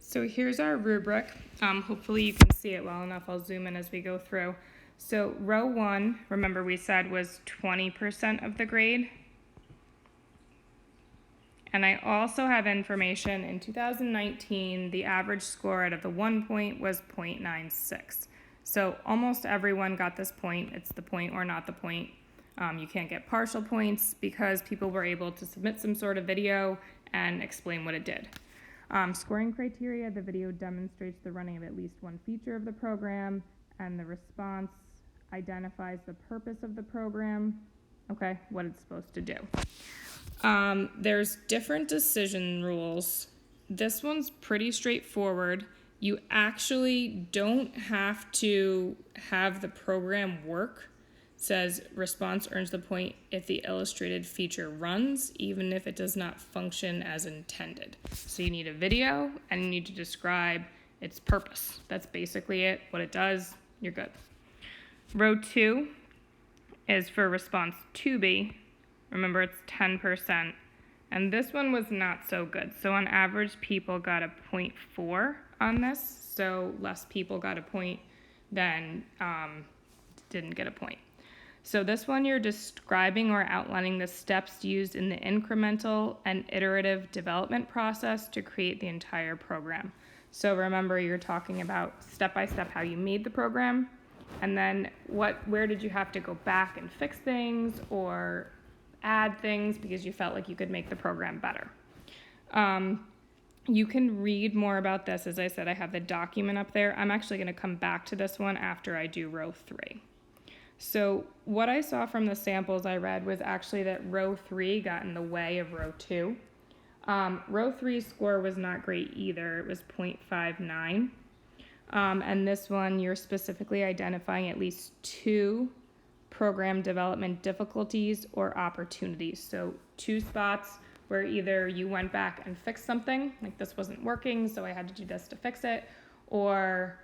So here's our rubric. Hopefully you can see it well enough. I'll zoom in as we go through. So row 1, remember we said was 20% of the grade. And I also have information in 2019, the average score out of the 1 point was 0.96. So almost everyone got this point. It's the point or not the point. You can't get partial points because people were able to submit some sort of video and explain what it did. Scoring criteria, the video demonstrates the running of at least one feature of the program, and the response identifies the purpose of the program, okay, what it's supposed to do. There's different decision rules. This one's pretty straightforward. You actually don't have to have the program work. It says response earns the point if the illustrated feature runs, even if it does not function as intended. So you need a video and you need to describe its purpose. That's basically it, what it does, you're good. Row 2 is for response 2B. Remember, it's 10%. And this one was not so good. So on average, people got a 0.4 on this. So less people got a point than didn't get a point. So this one, you're describing or outlining the steps used in the incremental and iterative development process to create the entire program. So remember, you're talking about step-by-step how you made the program, and then where did you have to go back and fix things or add things because you felt like you could make the program better. You can read more about this. As I said, I have the document up there. I'm actually going to come back to this one after I do row 3. So what I saw from the samples I read was actually that row 3 got in the way of row 2. Row 3's score was not great either. It was 0.59. And this one, you're specifically identifying at least 2 program development difficulties or opportunities. So 2 spots where either you went back and fixed something, like this wasn't working, so I had to do this to fix it, or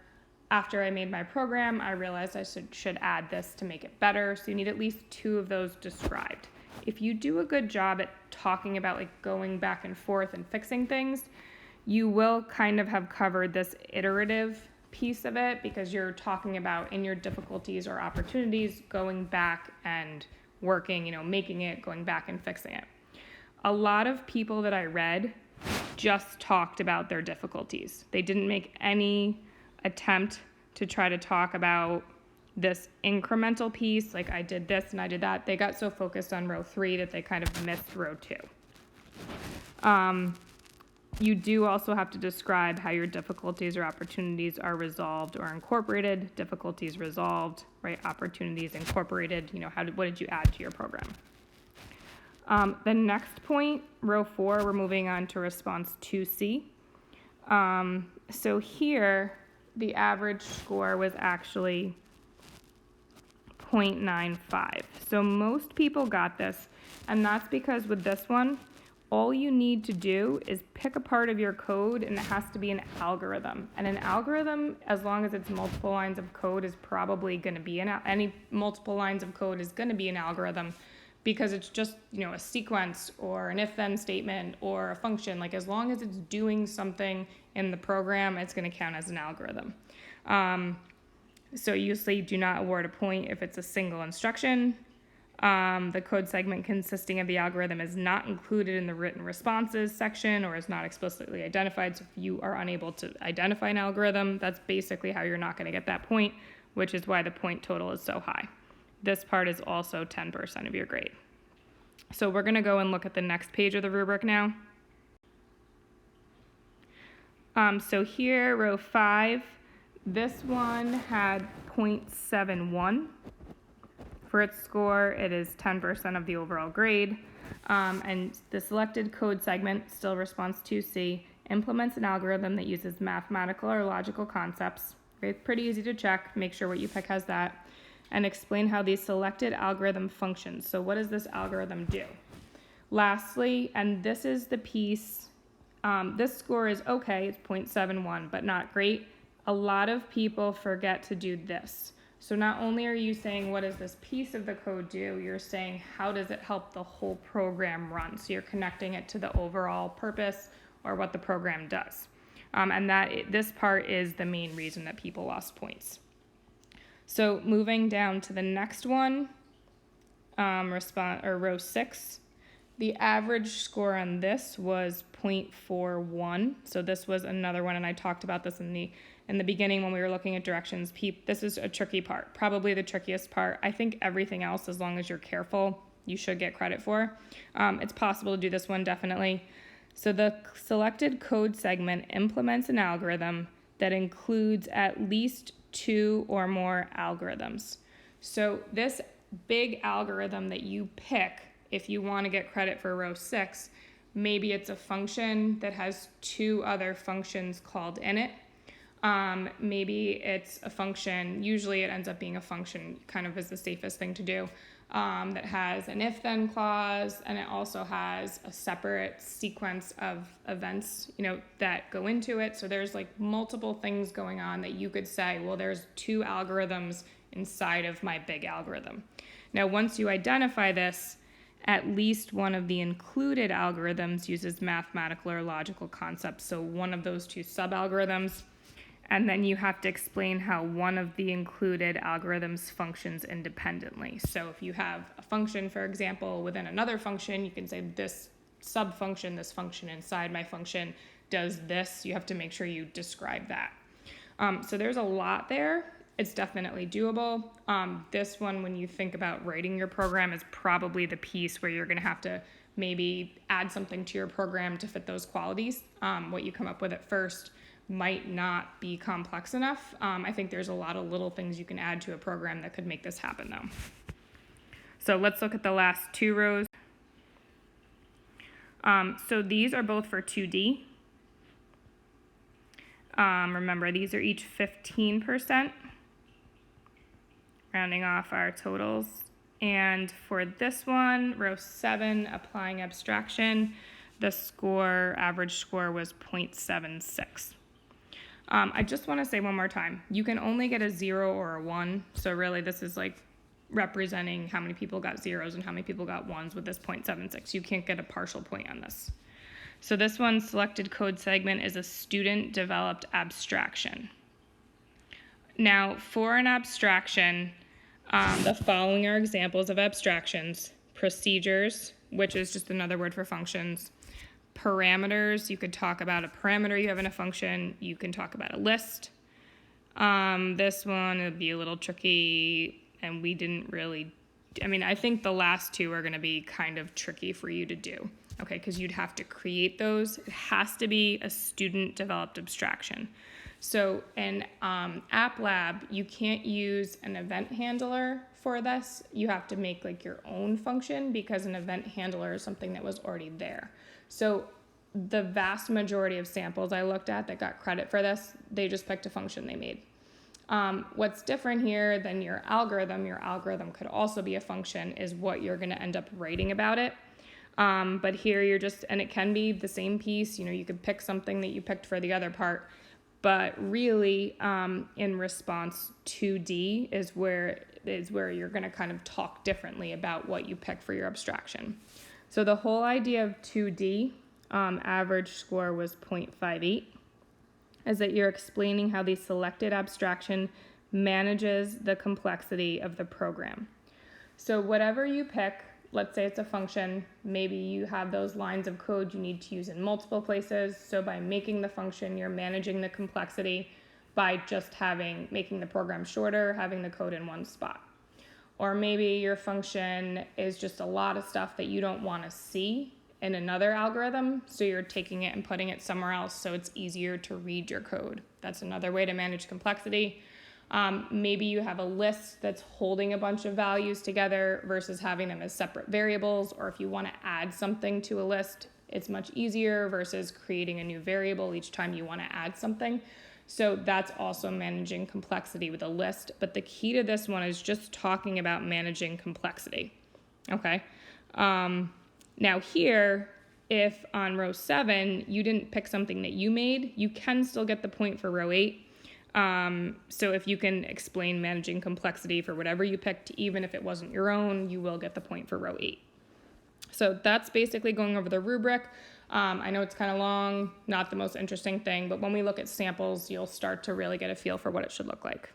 after I made my program, I realized I should add this to make it better. So you need at least 2 of those described. If you do a good job at talking about like going back and forth and fixing things, you will kind of have covered this iterative piece of it because you're talking about in your difficulties or opportunities going back and working, making it, going back and fixing it. A lot of people that I read just talked about their difficulties. They didn't make any attempt to try to talk about this incremental piece, like I did this and I did that. They got so focused on row 3 that they kind of missed row 2. You do also have to describe how your difficulties or opportunities are resolved or incorporated. Difficulties resolved, right? Opportunities incorporated. What did you add to your program? The next point, row 4, we're moving on to response 2C. So here, the average score was actually 0.95. So most people got this, and that's because with this one, all you need to do is pick a part of your code, and it has to be an algorithm. And an algorithm, as long as it's multiple lines of code, is probably going to be any multiple lines of code is going to be an algorithm because it's just, a sequence or an if-then statement or a function. Like as long as it's doing something in the program, it's going to count as an algorithm. So usually do not award a point if it's a single instruction. The code segment consisting of the algorithm is not included in the written responses section or is not explicitly identified. So if you are unable to identify an algorithm, that's basically how you're not going to get that point, which is why the point total is so high. This part is also 10% of your grade. So we're going to go and look at the next page of the rubric now. So here, row 5, this one had 0.71. For its score, it is 10% of the overall grade. And the selected code segment, still response 2C, implements an algorithm that uses mathematical or logical concepts. It's pretty easy to check. Make sure what you pick has that. And explain how the selected algorithm functions. So what does this algorithm do? Lastly, and this is the piece, this score is okay, it's 0.71, but not great. A lot of people forget to do this. So not only are you saying what does this piece of the code do, you're saying how does it help the whole program run? So you're connecting it to the overall purpose or what the program does. And this part is the main reason that people lost points. So moving down to the next one, row 6, the average score on this was 0.41. So this was another one, and I talked about this in the beginning when we were looking at directions. This is a tricky part, probably the trickiest part. I think everything else, as long as you're careful, you should get credit for. It's possible to do this one, definitely. So the selected code segment implements an algorithm that includes at least 2 or more algorithms. So this big algorithm that you pick, if you want to get credit for row 6, maybe it's a function that has 2 other functions called in it. Maybe it's a function, usually it ends up being a function, kind of is the safest thing to do, that has an if-then clause, and it also has a separate sequence of events, that go into it. So there's like multiple things going on that you could say, well, there's 2 algorithms inside of my big algorithm. Now, once you identify this, at least one of the included algorithms uses mathematical or logical concepts, so one of those 2 sub-algorithms, and then you have to explain how one of the included algorithms functions independently. So if you have a function, for example, within another function, you can say this sub-function, this function inside my function does this. You have to make sure you describe that. So there's a lot there. It's definitely doable. This one, when you think about writing your program, is probably the piece where you're going to have to maybe add something to your program to fit those qualities. What you come up with at first might not be complex enough. I think there's a lot of little things you can add to a program that could make this happen, though. So let's look at the last 2 rows. So these are both for 2D. Remember, these are each 15%. Rounding off our totals. And for this one, row 7, applying abstraction, the average score was 0.76. I just want to say one more time, you can only get a 0 or a 1, so really this is like representing how many people got 0s and how many people got 1s with this 0.76. You can't get a partial point on this. So this one, selected code segment, is a student-developed abstraction. Now, for an abstraction, the following are examples of abstractions: procedures, which is just another word for functions; parameters, you could talk about a parameter you have in a function; you can talk about a list. This one would be a little tricky, and we didn't really, I think the last 2 are going to be kind of tricky for you to do, okay, because you'd have to create those. It has to be a student-developed abstraction. So in App Lab, you can't use an event handler for this. You have to make like your own function, because an event handler is something that was already there. So the vast majority of samples I looked at that got credit for this, they just picked a function they made. What's different here than your algorithm could also be a function, is what you're going to end up writing about it. But here and it can be the same piece. You could pick something that you picked for the other part. But really, in response, 2D is where you're going to kind of talk differently about what you pick for your abstraction. So the whole idea of 2D, average score was 0.58, is that you're explaining how the selected abstraction manages the complexity of the program. So whatever you pick, let's say it's a function, maybe you have those lines of code you need to use in multiple places. So by making the function, you're managing the complexity by just making the program shorter, having the code in one spot. Or maybe your function is just a lot of stuff that you don't want to see in another algorithm, so you're taking it and putting it somewhere else so it's easier to read your code. That's another way to manage complexity. Maybe you have a list that's holding a bunch of values together versus having them as separate variables, or if you want to add something to a list, it's much easier versus creating a new variable each time you want to add something. So that's also managing complexity with a list. But the key to this one is just talking about managing complexity. Okay. Now here, if on row 7 you didn't pick something that you made, you can still get the point for row 8. So if you can explain managing complexity for whatever you picked, even if it wasn't your own, you will get the point for row 8. So that's basically going over the rubric. I know it's kind of long, not the most interesting thing, but when we look at samples, you'll start to really get a feel for what it should look like.